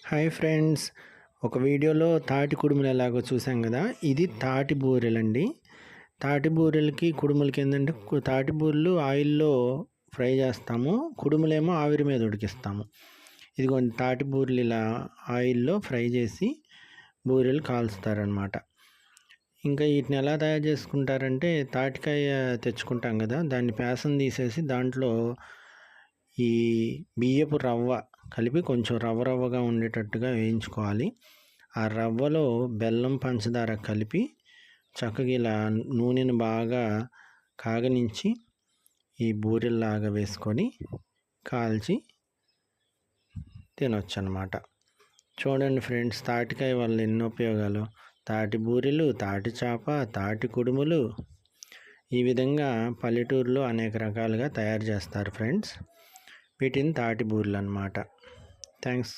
Hi friends, ఒక వీడియోలో తాటి కుడుములు ఎలాగో చూసాం కదా. ఇది తాటి బూరెలండి. తాటి బూరెలకి కుడుములకి ఏంటంటే తాటి బూరెలు ఆయిల్లో ఫ్రై చేస్తాము, కుడుములేమో ఆవిరి మీద ఉడికిస్తాము. ఇదిగోండి తాటి బూరెలు ఇలా ఆయిల్లో ఫ్రై చేసి బూరెలు కాల్స్తారనమాట. ఇంకా వీటిని ఎలా తయారు చేసుకుంటారంటే తాటికాయ తెచ్చుకుంటాం కదా, దాన్ని పేసం తీసేసి దాంట్లో ఈ బియ్యపు రవ్వ కలిపి కొంచెం రవ్వగా ఉండేటట్టుగా వేయించుకోవాలి. ఆ రవ్వలో బెల్లం పంచదార కలిపి చక్కగా ఇలా నూనెను బాగా కాగనించి ఈ బూరెల్లాగా వేసుకొని కాల్చి తినొచ్చు అన్నమాట. చూడండి ఫ్రెండ్స్, తాటికాయ వల్ల ఎన్నో ఉపయోగాలు. తాటి బూరెలు, తాటి చేప, తాటి కుడుములు, ఈ విధంగా పల్లెటూరులో అనేక రకాలుగా తయారు చేస్తారు ఫ్రెండ్స్. వీటిని తాటి బూరెలు అన్నమాట. థ్యాంక్స్.